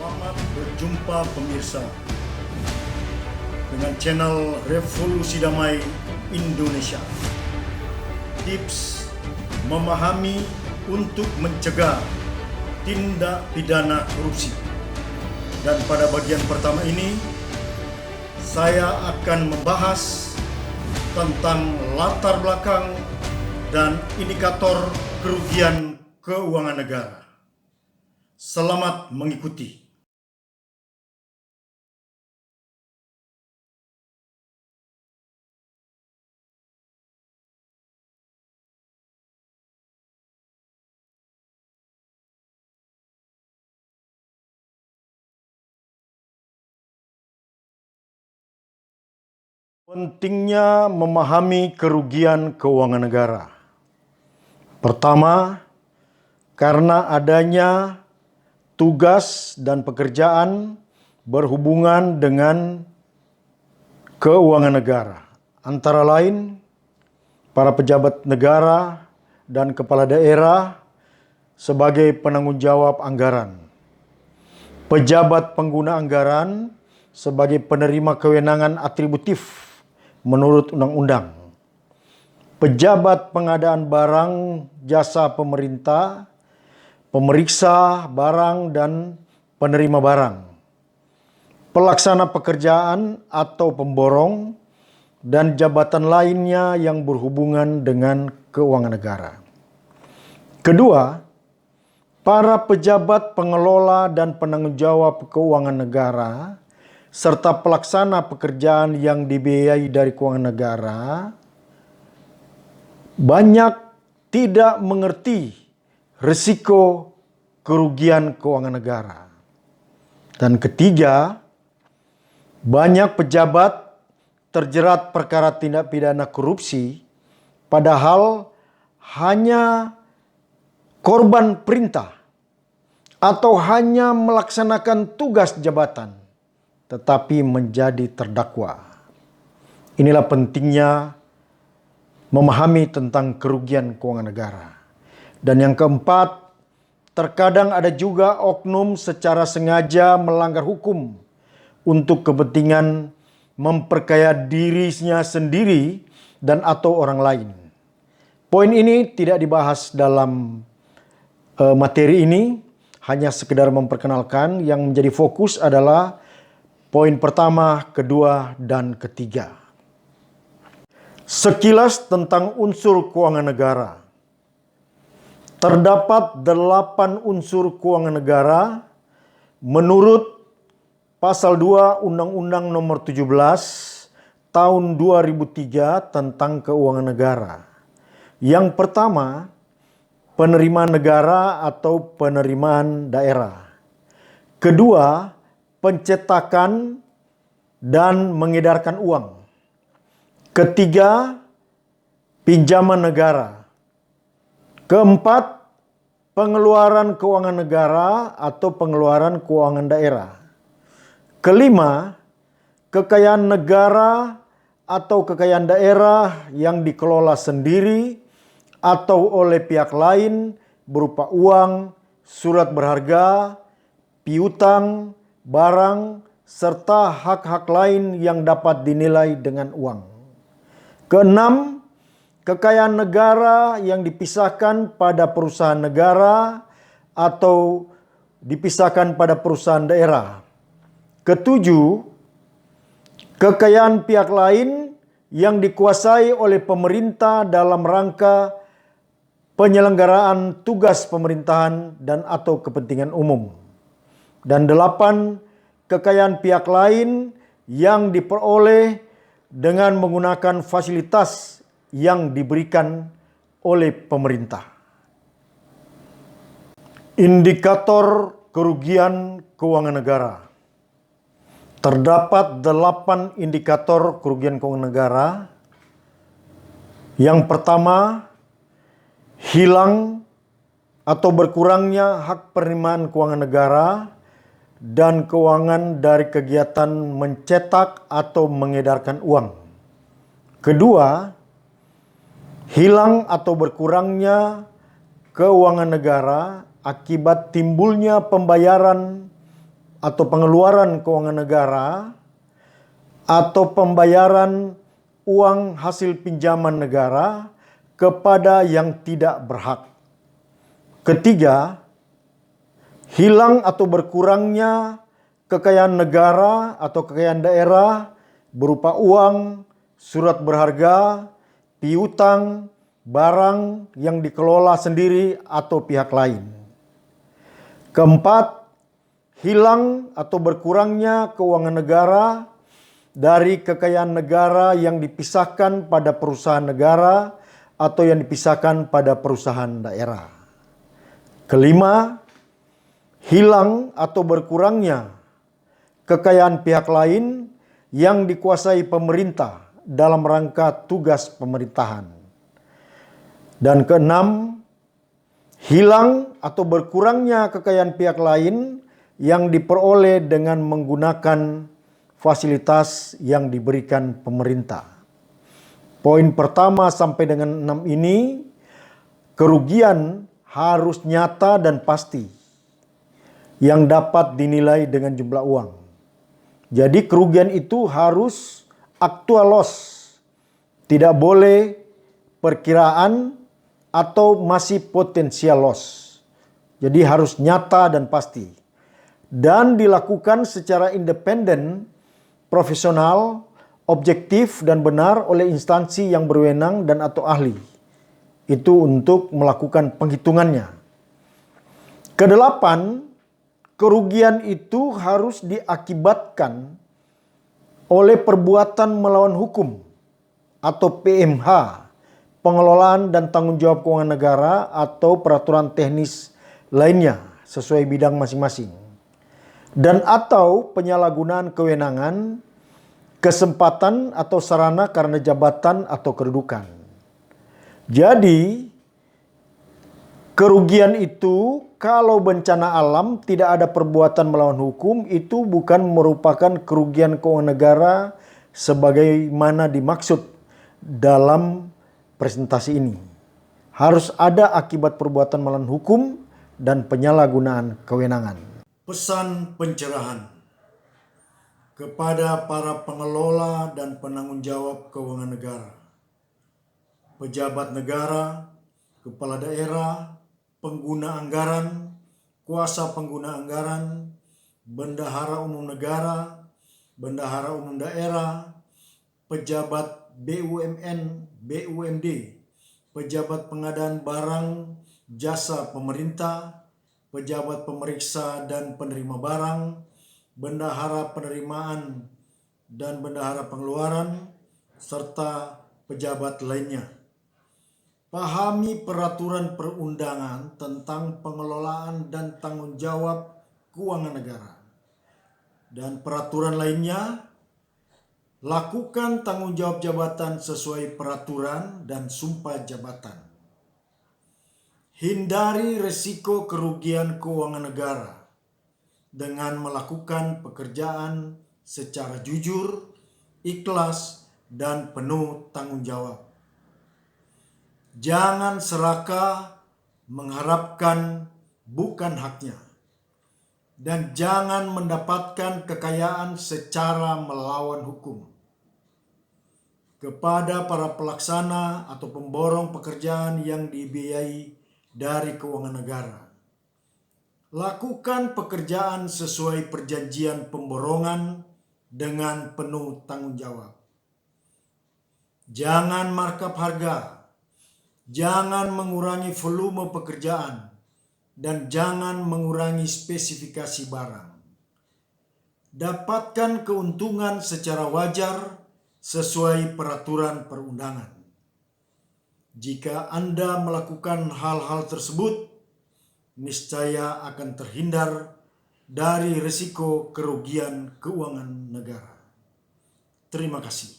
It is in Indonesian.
Selamat berjumpa pemirsa dengan channel Revolusi Damai Indonesia. Tips memahami untuk mencegah tindak pidana korupsi. Dan pada bagian pertama ini saya akan membahas tentang latar belakang dan indikator kerugian keuangan negara. Selamat mengikuti. Pentingnya memahami kerugian keuangan negara. Pertama, karena adanya tugas dan pekerjaan berhubungan dengan keuangan negara. Antara lain, para pejabat negara dan kepala daerah sebagai penanggung jawab anggaran. Pejabat pengguna anggaran sebagai penerima kewenangan atributif menurut undang-undang. Pejabat pengadaan barang jasa pemerintah, pemeriksa barang dan penerima barang, pelaksana pekerjaan atau pemborong, dan jabatan lainnya yang berhubungan dengan keuangan negara. Kedua, para pejabat pengelola dan penanggung jawab keuangan negara serta pelaksana pekerjaan yang dibiayai dari keuangan negara banyak tidak mengerti risiko kerugian keuangan negara. Dan ketiga, banyak pejabat terjerat perkara tindak pidana korupsi padahal hanya korban perintah atau hanya melaksanakan tugas jabatan tetapi menjadi terdakwa. Inilah pentingnya memahami tentang kerugian keuangan negara. Dan yang keempat, terkadang ada juga oknum secara sengaja melanggar hukum untuk kepentingan memperkaya dirinya sendiri dan atau orang lain. Poin ini tidak dibahas dalam materi ini, hanya sekedar memperkenalkan. Yang menjadi fokus adalah poin pertama, kedua, dan ketiga. Sekilas tentang unsur keuangan negara. Terdapat 8 unsur keuangan negara menurut Pasal 2 Undang-Undang Nomor 17 Tahun 2003 tentang keuangan negara. Yang pertama, penerimaan negara atau penerimaan daerah. Kedua, pencetakan dan mengedarkan uang. Ketiga, pinjaman negara. Keempat, pengeluaran keuangan negara atau pengeluaran keuangan daerah. Kelima, kekayaan negara atau kekayaan daerah yang dikelola sendiri atau oleh pihak lain berupa uang, surat berharga, piutang, barang, serta hak-hak lain yang dapat dinilai dengan uang. Keenam, kekayaan negara yang dipisahkan pada perusahaan negara atau dipisahkan pada perusahaan daerah. Ketujuh, kekayaan pihak lain yang dikuasai oleh pemerintah dalam rangka penyelenggaraan tugas pemerintahan dan atau kepentingan umum. Dan 8, kekayaan pihak lain yang diperoleh dengan menggunakan fasilitas yang diberikan oleh pemerintah. Indikator kerugian keuangan negara. Terdapat 8 indikator kerugian keuangan negara. Yang pertama, hilang atau berkurangnya hak penerimaan keuangan negara dan keuangan dari kegiatan mencetak atau mengedarkan uang. Kedua, hilang atau berkurangnya keuangan negara akibat timbulnya pembayaran atau pengeluaran keuangan negara atau pembayaran uang hasil pinjaman negara kepada yang tidak berhak. Ketiga, hilang atau berkurangnya kekayaan negara atau kekayaan daerah berupa uang, surat berharga, piutang, barang yang dikelola sendiri atau pihak lain. Keempat, hilang atau berkurangnya keuangan negara dari kekayaan negara yang dipisahkan pada perusahaan negara atau yang dipisahkan pada perusahaan daerah. Kelima, hilang atau berkurangnya kekayaan pihak lain yang dikuasai pemerintah dalam rangka tugas pemerintahan. Dan keenam, hilang atau berkurangnya kekayaan pihak lain yang diperoleh dengan menggunakan fasilitas yang diberikan pemerintah. Poin pertama sampai dengan 6 ini, kerugian harus nyata dan pasti yang dapat dinilai dengan jumlah uang. Jadi kerugian itu harus actual loss, tidak boleh perkiraan atau masih potensial loss. Jadi harus nyata dan pasti. Dan dilakukan secara independen, profesional, objektif dan benar oleh instansi yang berwenang dan atau ahli. Itu untuk melakukan penghitungannya. Kedelapan, kerugian itu harus diakibatkan oleh perbuatan melawan hukum atau PMH, pengelolaan dan tanggung jawab keuangan negara atau peraturan teknis lainnya sesuai bidang masing-masing. Dan atau penyalahgunaan kewenangan, kesempatan atau sarana karena jabatan atau kedudukan. Jadi, kerugian itu kalau bencana alam tidak ada perbuatan melawan hukum itu bukan merupakan kerugian keuangan negara sebagaimana dimaksud dalam presentasi ini. Harus ada akibat perbuatan melawan hukum dan penyalahgunaan kewenangan. Pesan pencerahan kepada para pengelola dan penanggung jawab keuangan negara, pejabat negara, kepala daerah, pengguna anggaran, kuasa pengguna anggaran, bendahara umum negara, bendahara umum daerah, pejabat BUMN, BUMD, pejabat pengadaan barang jasa pemerintah, pejabat pemeriksa dan penerima barang, bendahara penerimaan dan bendahara pengeluaran, serta pejabat lainnya. Pahami peraturan perundangan tentang pengelolaan dan tanggung jawab keuangan negara dan peraturan lainnya. Lakukan tanggung jawab jabatan sesuai peraturan dan sumpah jabatan. Hindari risiko kerugian keuangan negara dengan melakukan pekerjaan secara jujur, ikhlas, dan penuh tanggung jawab. Jangan serakah mengharapkan bukan haknya. Dan jangan mendapatkan kekayaan secara melawan hukum. Kepada para pelaksana atau pemborong pekerjaan yang dibiayai dari keuangan negara, lakukan pekerjaan sesuai perjanjian pemborongan dengan penuh tanggung jawab. Jangan markup harga, jangan mengurangi volume pekerjaan, dan jangan mengurangi spesifikasi barang. Dapatkan keuntungan secara wajar sesuai peraturan perundangan. Jika Anda melakukan hal-hal tersebut, niscaya akan terhindar dari risiko kerugian keuangan negara. Terima kasih.